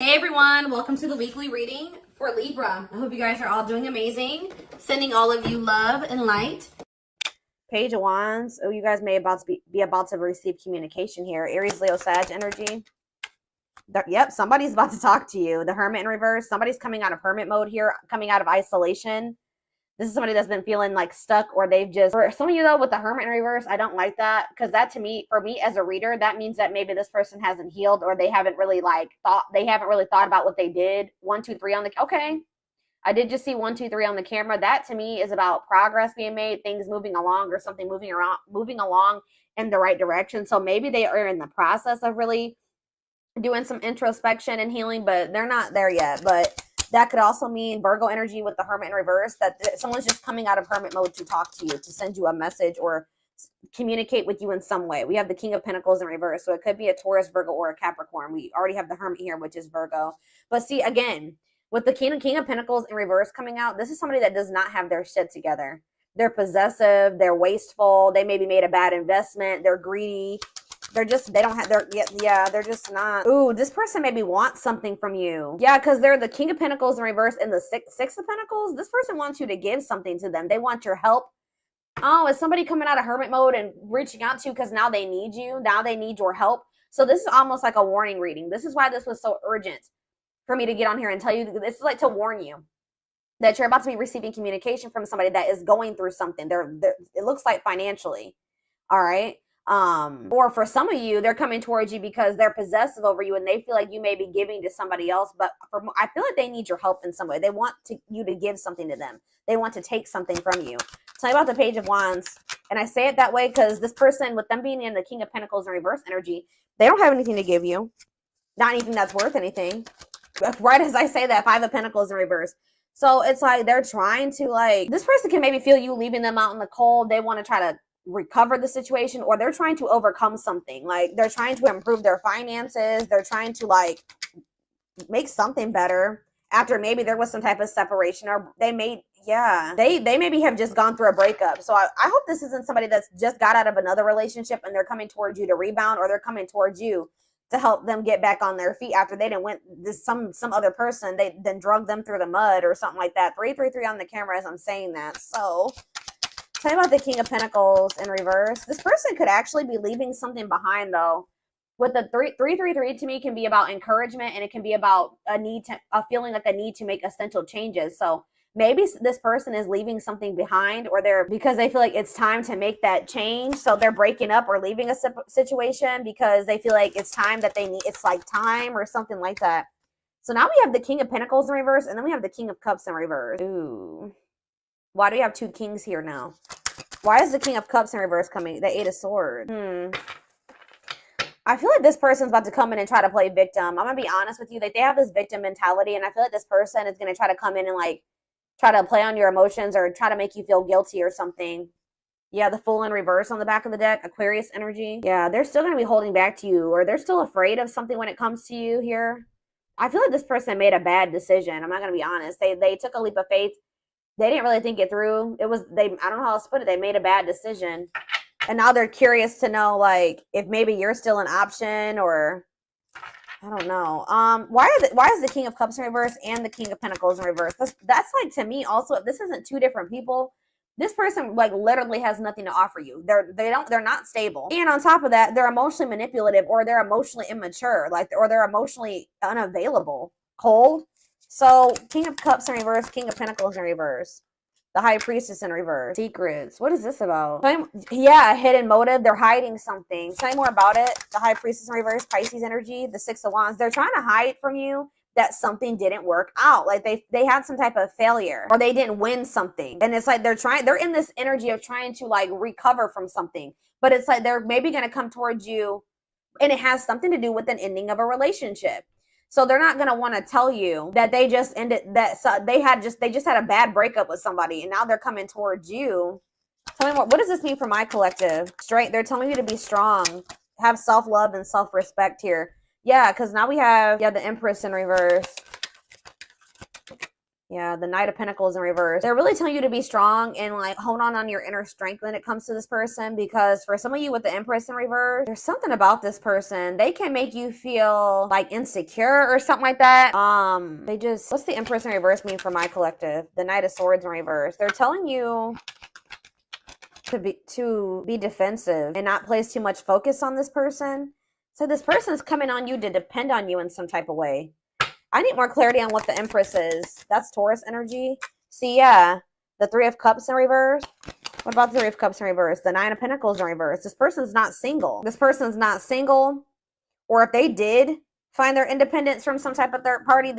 Hey everyone, welcome to the weekly reading for Libra. I hope you guys are all doing amazing. Sending all of you love and light. Page of Wands. Oh, you guys may be about to receive communication here. Aries, Leo, Sag energy. Yep, somebody's about to talk to you. The Hermit in reverse. Somebody's coming out of hermit mode here, coming out of isolation. This is somebody that's been feeling like stuck, or they've just, for some of you though, with the Hermit in reverse, I don't like that, because that to me, for me as a reader, that means that maybe this person hasn't healed, or they haven't really thought about what they did. 1, 2, 3 on the, okay. I did just see 1, 2, 3 on the camera. That to me is about progress being made, things moving along, or something moving along in the right direction. So maybe they are in the process of really doing some introspection and healing, but they're not there yet. But that could also mean Virgo energy with the Hermit in reverse, that someone's just coming out of hermit mode to talk to you, to send you a message or communicate with you in some way. We have the King of Pentacles in reverse, so it could be a Taurus, Virgo, or a Capricorn. We already have the Hermit here, which is Virgo. But see, again, with the King of Pentacles in reverse coming out, this is somebody that does not have their shit together. They're possessive, they're wasteful, they maybe made a bad investment, they're greedy. They're just not. Ooh, this person maybe wants something from you. Yeah, because they're the King of Pentacles in reverse and the Six of Pentacles. This person wants you to give something to them. They want your help. Oh, is somebody coming out of hermit mode and reaching out to you because now they need you? Now they need your help. So this is almost like a warning reading. This is why this was so urgent for me to get on here and tell you. This is like to warn you that you're about to be receiving communication from somebody that is going through something. It looks like financially. All right. Or for some of you, they're coming towards you because they're possessive over you and they feel like you may be giving to somebody else. But I feel like they need your help in some way. They want you to give something to them. They want to take something from you. Tell me about the Page of Wands. And I say it that way because this person, with them being in the King of Pentacles in reverse energy, they don't have anything to give you. Not anything that's worth anything. Right as I say that, Five of Pentacles in reverse. So it's like they're trying to, this person can maybe feel you leaving them out in the cold. They want to try to recover the situation, or they're trying to overcome something. Like they're trying to improve their finances. They're trying to make something better after maybe there was some type of separation, or they maybe have just gone through a breakup. So I hope this isn't somebody that's just got out of another relationship and they're coming towards you to rebound, or they're coming towards you to help them get back on their feet after they didn't went some other person, they then drug them through the mud or something like that. 333 on the camera as I'm saying that. So tell me about the King of Pentacles in reverse. This person could actually be leaving something behind, though. With the 333 to me can be about encouragement, and it can be about a feeling like a need to make essential changes. So maybe this person is leaving something behind, or because they feel like it's time to make that change. So they're breaking up or leaving a situation because they feel like it's time that they need. It's like time or something like that. So now we have the King of Pentacles in reverse, and then we have the King of Cups in reverse. Ooh. Why do we have two kings here now? Why is the King of Cups in reverse coming? The Eight of Swords. I feel like this person's about to come in and try to play victim. I'm going to be honest with you. They have this victim mentality, and I feel like this person is going to try to come in and try to play on your emotions or try to make you feel guilty or something. Yeah, the Fool in reverse on the back of the deck. Aquarius energy. Yeah, they're still going to be holding back to you, or they're still afraid of something when it comes to you here. I feel like this person made a bad decision. I'm not going to be honest. They took a leap of faith. They didn't really think it through. I don't know how else to put it. They made a bad decision. And now they're curious to know, if maybe you're still an option, or I don't know. Why is the King of Cups in reverse and the King of Pentacles in reverse? That's to me also, if this isn't two different people, this person literally has nothing to offer you. They're not stable. And on top of that, they're emotionally manipulative, or they're emotionally immature, or they're emotionally unavailable, cold. So, King of Cups in reverse, King of Pentacles in reverse. The High Priestess in reverse. Secrets. What is this about? Yeah, a hidden motive. They're hiding something. Tell me more about it. The High Priestess in reverse, Pisces energy. The Six of Wands. They're trying to hide from you that something didn't work out. They had some type of failure, or they didn't win something. And it's they're in this energy of trying to recover from something. But it's they're maybe going to come towards you, and it has something to do with an ending of a relationship. So they're not going to want to tell you that they just ended they just had a bad breakup with somebody, and now they're coming towards you. Tell me more. What does this mean for my collective? Straight. They're telling you to be strong, have self-love and self-respect here. Yeah, because now we have the Empress in reverse. Yeah, the Knight of Pentacles in reverse. They're really telling you to be strong and like hold on your inner strength when it comes to this person, because for some of you with the Empress in reverse, there's something about this person. They can make you feel like insecure or something like that. What's the Empress in reverse mean for my collective? The Knight of Swords in reverse. They're telling you to be defensive and not place too much focus on this person. So this person is coming on you to depend on you in some type of way. I need more clarity on what the Empress is. That's Taurus energy. See, yeah, the Three of Cups in reverse. What about the Three of Cups in reverse? The Nine of Pentacles in reverse. This person's not single. This person's not single. Or if they did find their independence from some type of third party,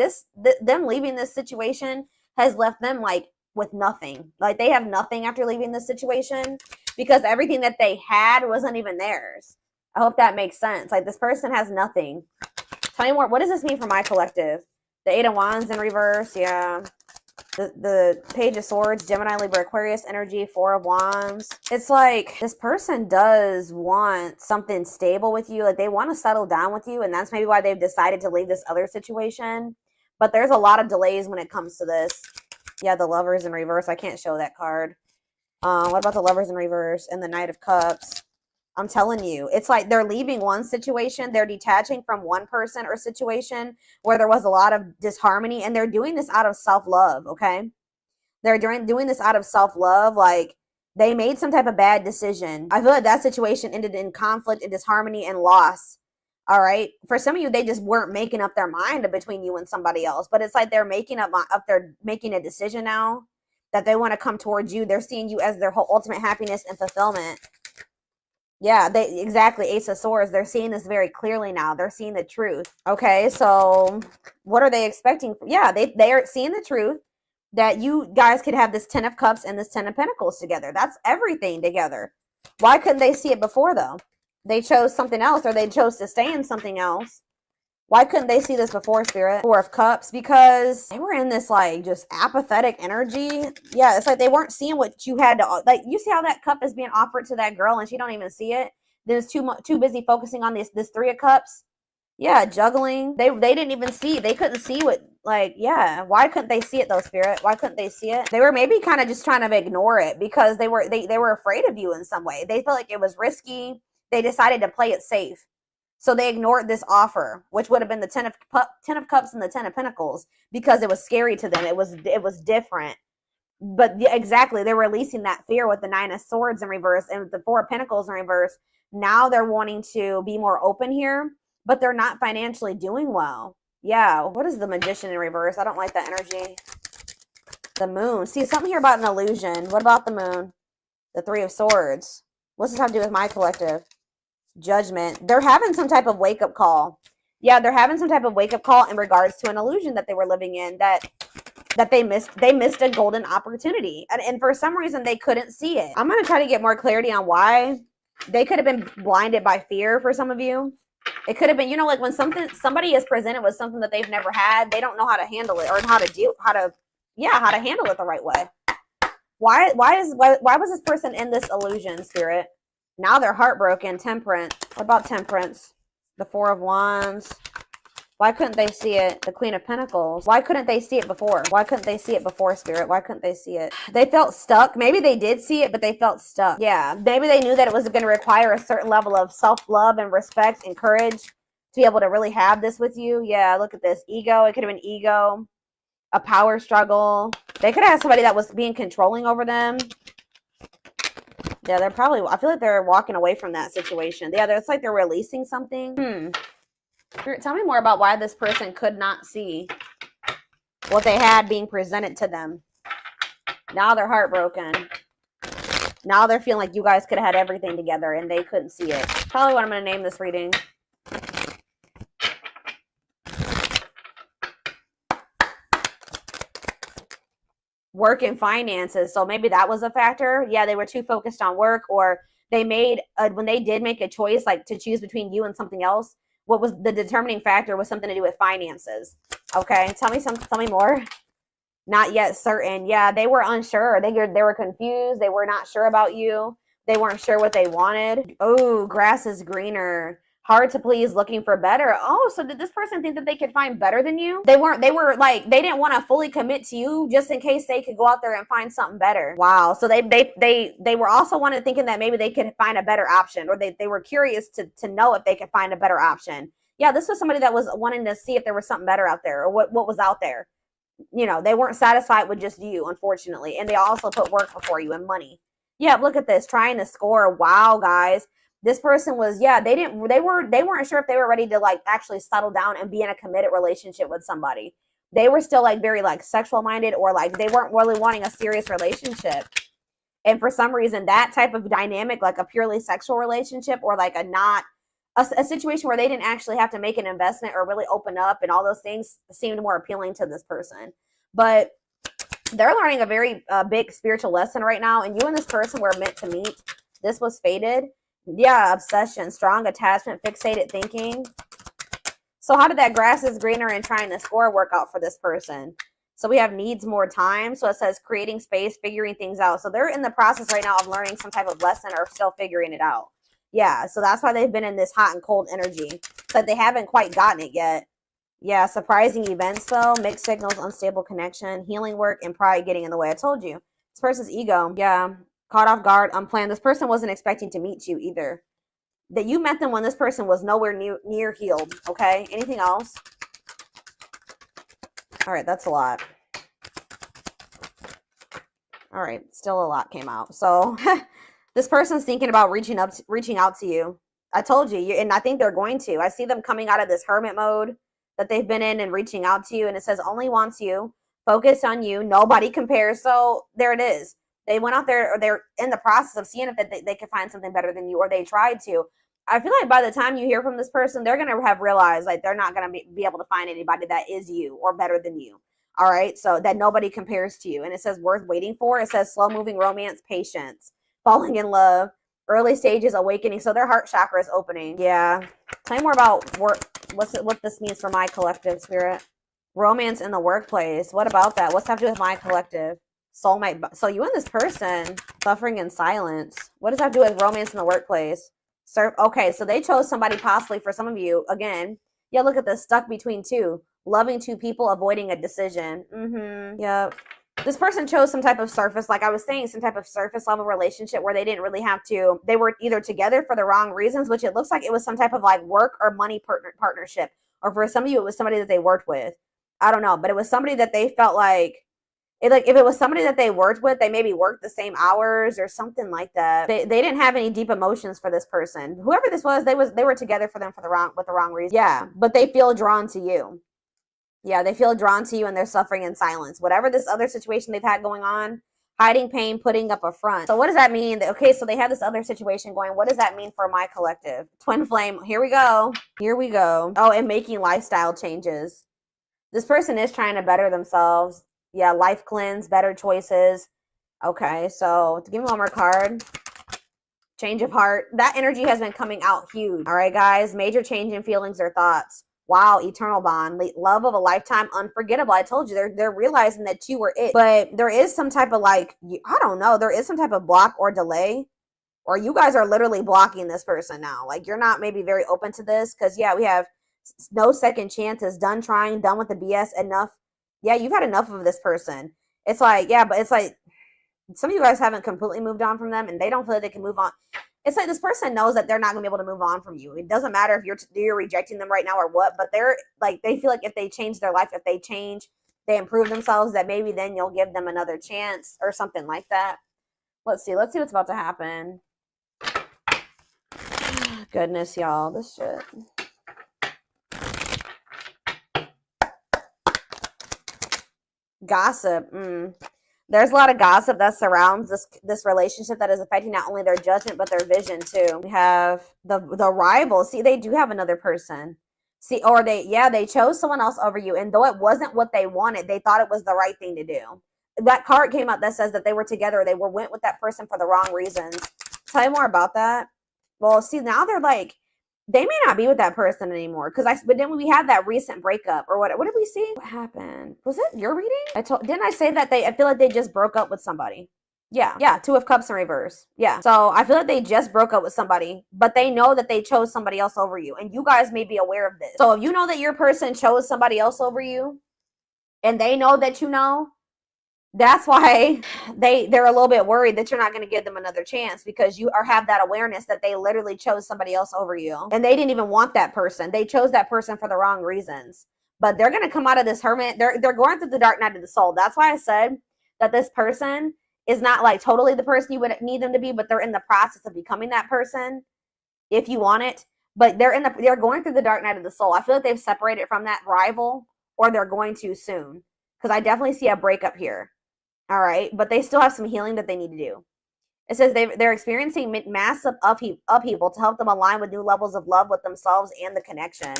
them leaving this situation has left them like with nothing. Like they have nothing after leaving this situation because everything that they had wasn't even theirs. I hope that makes sense. Like this person has nothing. Tell me more. What does this mean for my collective? The Eight of Wands in reverse. Yeah. The Page of Swords, Gemini, Libra, Aquarius energy, Four of Wands. It's like this person does want something stable with you. Like they want to settle down with you. And that's maybe why they've decided to leave this other situation. But there's a lot of delays when it comes to this. Yeah, the Lovers in reverse. I can't show that card. What about the Lovers in reverse and the Knight of Cups? I'm telling you, it's like they're leaving one situation. They're detaching from one person or situation where there was a lot of disharmony, and they're doing this out of self-love, okay? They're doing this out of self-love. Like they made some type of bad decision. I feel like that situation ended in conflict and disharmony and loss. All right. For some of you, they just weren't making up their mind between you and somebody else. But it's like they're making they're making a decision now that they want to come towards you. They're seeing you as their whole ultimate happiness and fulfillment. Yeah, exactly. Ace of Swords. They're seeing this very clearly now. They're seeing the truth. Okay, so what are they expecting? Yeah, they are seeing the truth that you guys could have this Ten of Cups and this Ten of Pentacles together. That's everything together. Why couldn't they see it before though? They chose something else, or they chose to stay in something else. Why couldn't they see this before, Spirit? Four of Cups, because they were in this like just apathetic energy. Yeah, it's like they weren't seeing what you had to, like you see how that cup is being offered to that girl and she don't even see it. Then it's too busy focusing on this Three of Cups. Yeah, juggling. They didn't even see. They couldn't see what, like, yeah. Why couldn't they see it though, Spirit? Why couldn't they see it? They were maybe kind of just trying to ignore it because they were afraid of you in some way. They felt like it was risky. They decided to play it safe. So they ignored this offer, which would have been the Ten of Cups and the Ten of Pentacles, because it was scary to them. It was different. But yeah, exactly, they're releasing that fear with the Nine of Swords in reverse and with the Four of Pentacles in reverse. Now they're wanting to be more open here, but they're not financially doing well. Yeah, what is the Magician in reverse? I don't like that energy. The Moon. See, something here about an illusion. What about the Moon? The Three of Swords. What's this have to do with my collective? Judgment. They're having some type of wake-up call. Yeah, they're having some type of wake-up call in regards to an illusion that they were living in, that they missed a golden opportunity, and for some reason they couldn't see it. I'm going to try to get more clarity on why. They could have been blinded by fear. For some of you, it could have been, like when somebody is presented with something that they've never had, they don't know how to handle it, or how to handle it the right way. Why was this person in this illusion, Spirit? Now they're heartbroken. Temperance. What about Temperance? The Four of Wands. Why couldn't they see it? The Queen of Pentacles. Why couldn't they see it before? Why couldn't they see it before, Spirit? Why couldn't they see it? They felt stuck. Maybe they did see it, but they felt stuck. Yeah, maybe they knew that it was going to require a certain level of self-love and respect and courage to be able to really have this with you. Yeah, look at this. Ego. It could have been ego. A power struggle. They could have had somebody that was being controlling over them. Yeah, I feel like they're walking away from that situation. Yeah, it's like they're releasing something. Tell me more about why this person could not see what they had being presented to them. Now they're heartbroken. Now they're feeling like you guys could have had everything together and they couldn't see it. Probably what I'm going to name this reading. Work and finances. So maybe that was a factor. Yeah, they were too focused on work, or they made when they did make a choice, like to choose between you and something else, what was the determining factor was something to do with finances. Okay, tell me more. Not yet certain. Yeah, they were unsure. They were confused. They were not sure about you. They weren't sure what they wanted. Oh, grass is greener. hard to please, looking for better. Oh, so did this person think that they could find better than you? They were like, they didn't want to fully commit to you just in case they could go out there and find something better. Wow. So they were also thinking that maybe they could find a better option, or they were curious to know if they could find a better option. Yeah, this was somebody that was wanting to see if there was something better out there, or what was out there. You know, they weren't satisfied with just you, unfortunately. And they also put work before you and money. Yeah, look at this, trying to score. Wow, guys. This person was, yeah, they weren't sure if they were ready to like actually settle down and be in a committed relationship with somebody. They were still like very like sexual minded, or like they weren't really wanting a serious relationship. And for some reason, that type of dynamic, like a purely sexual relationship, or like a situation where they didn't actually have to make an investment or really open up and all those things, seemed more appealing to this person. But they're learning a very big spiritual lesson right now, and you and this person were meant to meet. This was fated. Yeah, obsession, strong attachment, fixated thinking. So how did that grass is greener and trying to score work out for this person? So we have needs more time. So it says creating space, figuring things out. So they're in the process right now of learning some type of lesson, or still figuring it out. Yeah, so that's why they've been in this hot and cold energy. So they haven't quite gotten it yet. Yeah, surprising events though, mixed signals, unstable connection, healing work, and pride getting in the way. I told you. This person's ego. Yeah, caught off guard, unplanned. This person wasn't expecting to meet you either. That you met them when this person was nowhere near healed. Okay, anything else? All right, that's a lot. All right, still a lot came out. So this person's thinking about reaching out to you. I told you, and I think they're going to. I see them coming out of this hermit mode that they've been in and reaching out to you. And it says only wants you, focus on you, nobody compares. So there it is. They went out there, or they're in the process of seeing if they could find something better than you, or they tried to. I feel like by the time you hear from this person, they're going to have realized like they're not going to be able to find anybody that is you or better than you. All right. So that nobody compares to you. And it says worth waiting for. It says slow moving romance, patience, falling in love, early stages, awakening. So their heart chakra is opening. Yeah. Tell me more about what this means for my collective, spirit. Romance in the workplace. What about that? What's that have to do with my collective? Soulmate. So you and this person suffering in silence. What does that do with romance in the workplace? Okay, so they chose somebody possibly for some of you. Again, yeah, look at this. Stuck between two. Loving two people, avoiding a decision. Yeah. This person chose some type of surface, like I was saying, some type of surface level relationship where they didn't really have to. They were either together for the wrong reasons, which it looks like it was some type of like work or money partnership. Or for some of you, it was somebody that they worked with. I don't know, but it was somebody that they felt like, if it was somebody that they worked with, they maybe worked the same hours or something like that. They didn't have any deep emotions for this person. Whoever this was, they were together with the wrong reason. Yeah, but they feel drawn to you. Yeah, they feel drawn to you, and they're suffering in silence. Whatever this other situation they've had going on, hiding pain, putting up a front. So what does that mean? Okay, so they have this other situation going. What does that mean for my collective? Twin flame. Here we go. Here we go. Oh, and making lifestyle changes. This person is trying to better themselves. Yeah, life cleanse, better choices. Okay, so give me one more card. Change of heart. That energy has been coming out huge. All right, guys. Major change in feelings or thoughts. Wow, eternal bond. Love of a lifetime, unforgettable. I told you, they're realizing that you were it. But there is some type of like, I don't know, there is some type of block or delay. Or you guys are literally blocking this person now. Like, you're not maybe very open to this. Because, yeah, we have no second chances. Done trying, done with the BS, enough. Yeah, you've had enough of this person. It's like, yeah, but it's like some of you guys haven't completely moved on from them, and they don't feel like they can move on. It's like this person knows that they're not going to be able to move on from you. It doesn't matter if you're rejecting them right now or what, but they're like, they feel like if they change their life, if they change, they improve themselves, that maybe then you'll give them another chance or something like that. Let's see what's about to happen. Goodness, y'all, this shit. Gossip. There's a lot of gossip that surrounds this relationship that is affecting not only their judgment but their vision too. We have the rival. See, they do have another person. See, or they chose someone else over you, and though it wasn't what they wanted, they thought it was the right thing to do. That card came out that says that they were together. They went with that person for the wrong reasons. Tell you more about that. Well, see, now they're like, they may not be with that person anymore. But then we had that recent breakup, or what did we see? What happened? Was it your reading? Didn't I say that I feel like they just broke up with somebody? Yeah, Two of Cups in reverse. Yeah. So I feel like they just broke up with somebody, but they know that they chose somebody else over you. And you guys may be aware of this. So if you know that your person chose somebody else over you, and they know that you know, that's why they're a little bit worried that you're not going to give them another chance, because you have that awareness that they literally chose somebody else over you. And they didn't even want that person. They chose that person for the wrong reasons. But they're going to come out of this hermit. They're going through the dark night of the soul. That's why I said that this person is not like totally the person you would need them to be, but they're in the process of becoming that person if you want it. But they're going through the dark night of the soul. I feel like they've separated from that rival, or they're going to soon, because I definitely see a breakup here. All right, but they still have some healing that they need to do. It says they're experiencing massive upheaval to help them align with new levels of love with themselves and the connection.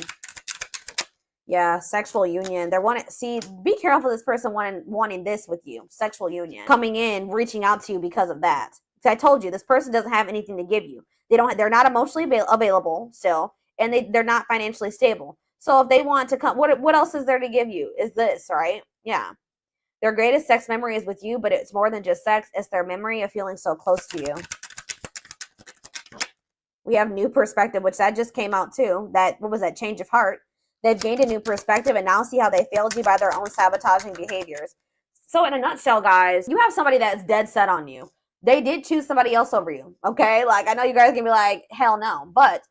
Yeah, sexual union. Be careful this person wanting this with you. Sexual union. Coming in, reaching out to you because of that. So I told you, this person doesn't have anything to give you. They're not emotionally available still, and they're not financially stable. So if they want to come, what else is there to give you? Is this, right? Yeah. Their greatest sex memory is with you, but it's more than just sex. It's their memory of feeling so close to you. We have new perspective, which that just came out too. What was that? Change of heart. They've gained a new perspective and now see how they failed you by their own sabotaging behaviors. So in a nutshell, guys, you have somebody that's dead set on you. They did choose somebody else over you, okay? Like, I know you guys can be like, hell no. But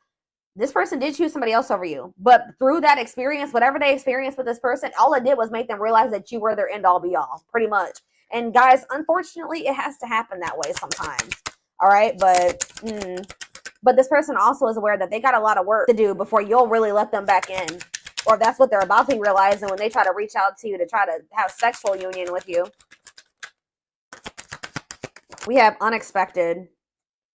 this person did choose somebody else over you. But through that experience, whatever they experienced with this person, all it did was make them realize that you were their end-all be-all, pretty much. And guys, unfortunately, it has to happen that way sometimes, all right? But this person also is aware that they got a lot of work to do before you'll really let them back in. Or if that's what they're about to realize, and when they try to reach out to you to try to have sexual union with you. We have unexpected.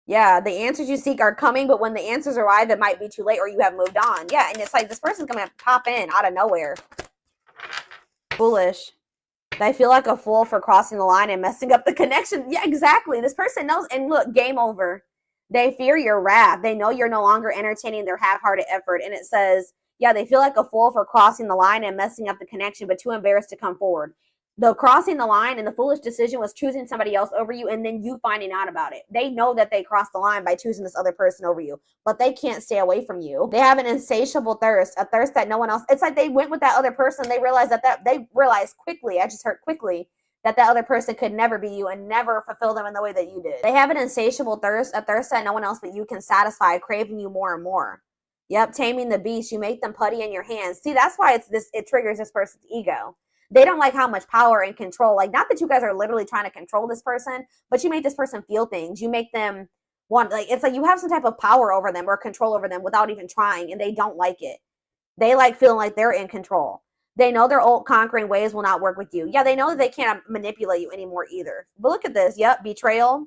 Yeah, the answers you seek are coming, but when the answers arrive, it might be too late or you have moved on. Yeah, and it's like this person's going to pop in out of nowhere. Foolish. They feel like a fool for crossing the line and messing up the connection. Yeah, exactly. This person knows. And look, game over. They fear your wrath. They know you're no longer entertaining their half-hearted effort. And it says, yeah, they feel like a fool for crossing the line and messing up the connection, but too embarrassed to come forward. The crossing the line and the foolish decision was choosing somebody else over you and then you finding out about it. They know that they crossed the line by choosing this other person over you, but they can't stay away from you. They have an insatiable thirst, a thirst that no one else. It's like they went with that other person. They realized they realized quickly, I just heard quickly, that other person could never be you and never fulfill them in the way that you did. They have an insatiable thirst, a thirst that no one else but you can satisfy, craving you more and more. Yep, taming the beast. You make them putty in your hands. See, that's why it triggers this person's ego. They don't like how much power and control, like, not that you guys are literally trying to control this person, but you make this person feel things. You make them want, like, it's like you have some type of power over them or control over them without even trying, and they don't like it. They like feeling like they're in control. They know their old conquering ways will not work with you. Yeah, they know that they can't manipulate you anymore either. But look at this. Yep, betrayal.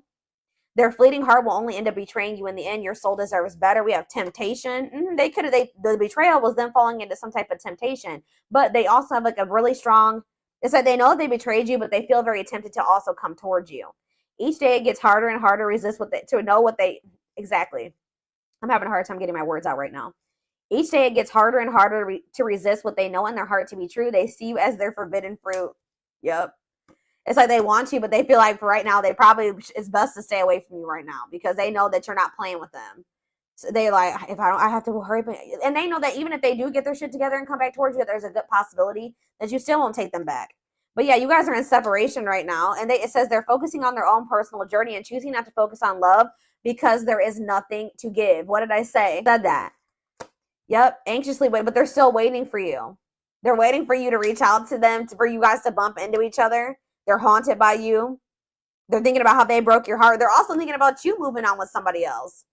Their fleeting heart will only end up betraying you in the end. Your soul deserves better. We have temptation. The betrayal was them falling into some type of temptation. But they also have like a really strong, it's like they know they betrayed you, but they feel very tempted to also come towards you. Each day it gets harder and harder to resist exactly. I'm having a hard time getting my words out right now. Each day it gets harder and harder to resist what they know in their heart to be true. They see you as their forbidden fruit. Yep. It's like they want you, but they feel like for right now, it's best to stay away from you right now because they know that you're not playing with them. So they like, I have to hurry. And they know that even if they do get their shit together and come back towards you, there's a good possibility that you still won't take them back. But yeah, you guys are in separation right now. And it says they're focusing on their own personal journey and choosing not to focus on love because there is nothing to give. What did I say? Said that. Yep, anxiously wait, but they're still waiting for you. They're waiting for you to reach out to them, for you guys to bump into each other. They're haunted by you. They're thinking about how they broke your heart. They're also thinking about you moving on with somebody else.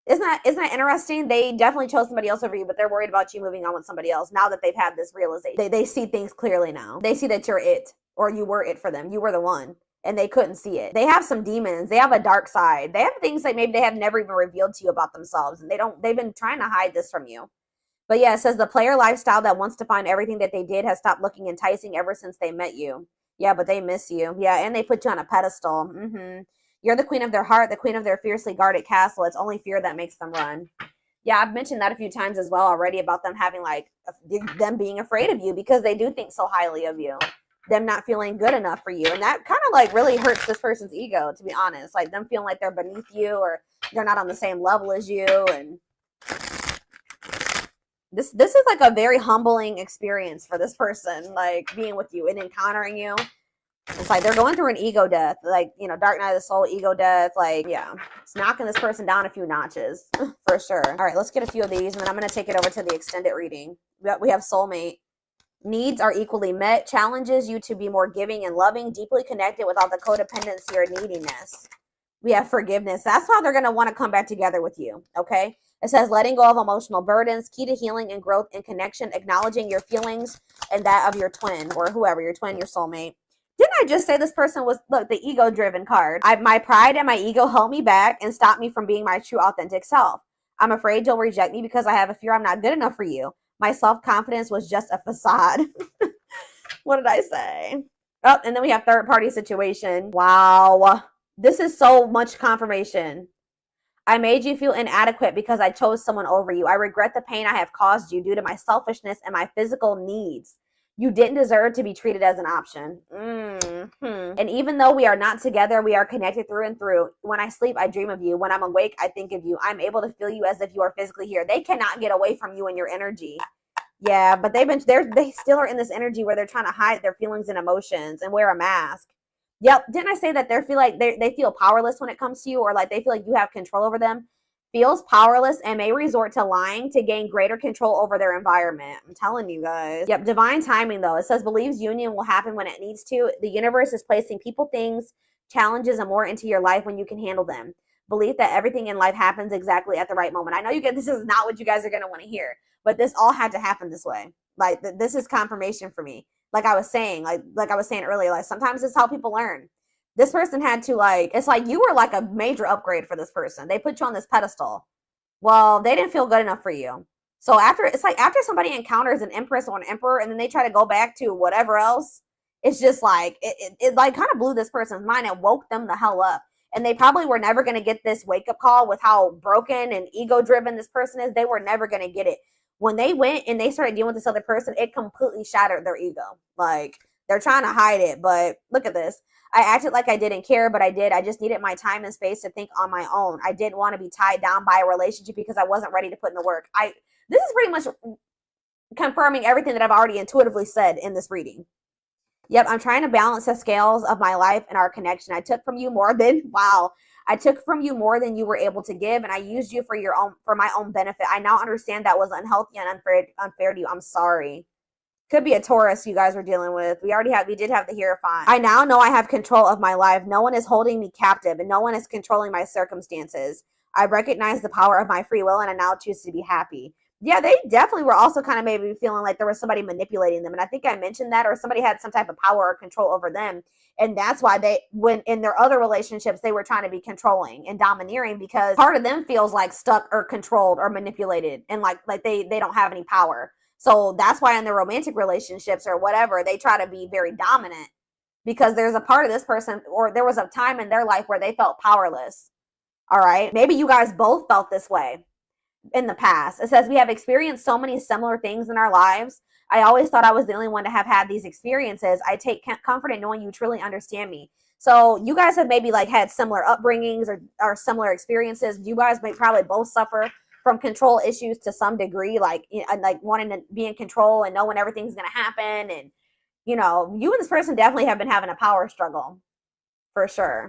Isn't that interesting? They definitely chose somebody else over you, but they're worried about you moving on with somebody else now that they've had this realization. They see things clearly now. They see that you're it, or you were it for them. You were the one, and they couldn't see it. They have some demons. They have a dark side. They have things that maybe they have never even revealed to you about themselves, and they've been trying to hide this from you. But yeah, it says the player lifestyle that wants to find everything that they did has stopped looking enticing ever since they met you. Yeah, but they miss you. Yeah, and they put you on a pedestal. You're the queen of their heart, the queen of their fiercely guarded castle. It's only fear that makes them run. Yeah, I've mentioned that a few times as well already about them having them being afraid of you because they do think so highly of you. them not feeling good enough for you. And that kind of like really hurts this person's ego, to be honest. Like them feeling like they're beneath you or they're not on the same level as you. And this is like a very humbling experience for this person, like being with you and encountering you. It's like they're going through an ego death, like, you know, dark night of the soul, ego death. Like, yeah, it's knocking this person down a few notches for sure. All right, let's get a few of these and then I'm going to take it over to the extended reading. We have soulmate. Needs are equally met, challenges you to be more giving and loving, deeply connected without the codependency or neediness. We have forgiveness. That's how they're going to want to come back together with you, okay? It says letting go of emotional burdens, key to healing and growth and connection, acknowledging your feelings and that of your twin or whoever, your twin, your soulmate. Didn't I just say this person was, look, the ego-driven card? My pride and my ego held me back and stopped me from being my true, authentic self. I'm afraid you'll reject me because I have a fear I'm not good enough for you. My self-confidence was just a facade. What did I say? Oh, and then we have third-party situation. Wow. This is so much confirmation. I made you feel inadequate because I chose someone over you. I regret the pain I have caused you due to my selfishness and my physical needs. You didn't deserve to be treated as an option. And even though we are not together, we are connected through and through. When I sleep, I dream of you. When I'm awake, I think of you. I'm able to feel you as if you are physically here. They cannot get away from you and your energy. Yeah, but they still are in this energy where they're trying to hide their feelings and emotions and wear a mask. Yep. Didn't I say that they feel like they feel powerless when it comes to you, or like they feel like you have control over them? Feels powerless and may resort to lying to gain greater control over their environment. I'm telling you guys. Yep. Divine timing, though. It says believes union will happen when it needs to. The universe is placing people, things, challenges, and more into your life when you can handle them. Belief that everything in life happens exactly at the right moment. I know you get this is not what you guys are going to want to hear, but this all had to happen this way. Like this is confirmation for me. Like I was saying, like I was saying earlier, like sometimes it's how people learn. This person had to it's like you were like a major upgrade for this person. They put you on this pedestal. Well, they didn't feel good enough for you. So after somebody encounters an empress or an emperor and then they try to go back to whatever else, it's just like, it like kind of blew this person's mind and woke them the hell up. And they probably were never going to get this wake up call with how broken and ego driven this person is. They were never going to get it. When they went and they started dealing with this other person, it completely shattered their ego. Like they're trying to hide it, but look at this. I acted like I didn't care, but I did. I just needed my time and space to think on my own. I didn't want to be tied down by a relationship because I wasn't ready to put in the work. This is pretty much confirming everything that I've already intuitively said in this reading. Yep, I'm trying to balance the scales of my life and our connection. I took from you more than you were able to give, and I used you for my own benefit. I now understand that was unhealthy and unfair to you. I'm sorry. Could be a Taurus you guys were dealing with. We did have the Hierophant. I now know I have control of my life. No one is holding me captive and no one is controlling my circumstances. I recognize the power of my free will and I now choose to be happy. Yeah, they definitely were also kind of maybe feeling like there was somebody manipulating them. And I think I mentioned that, or somebody had some type of power or control over them. And that's why when in their other relationships, they were trying to be controlling and domineering because part of them feels like stuck or controlled or manipulated and like they don't have any power. So that's why in their romantic relationships or whatever, they try to be very dominant because there's a part of this person or there was a time in their life where they felt powerless. All right. Maybe you guys both felt this way in the past. It says we have experienced so many similar things in our lives. I always thought I was the only one to have had these experiences. I take comfort in knowing you truly understand me. So you guys have maybe like had similar upbringings or similar experiences. You guys may probably both suffer from control issues to some degree, like wanting to be in control and knowing everything's going to happen. And, you and this person definitely have been having a power struggle for sure.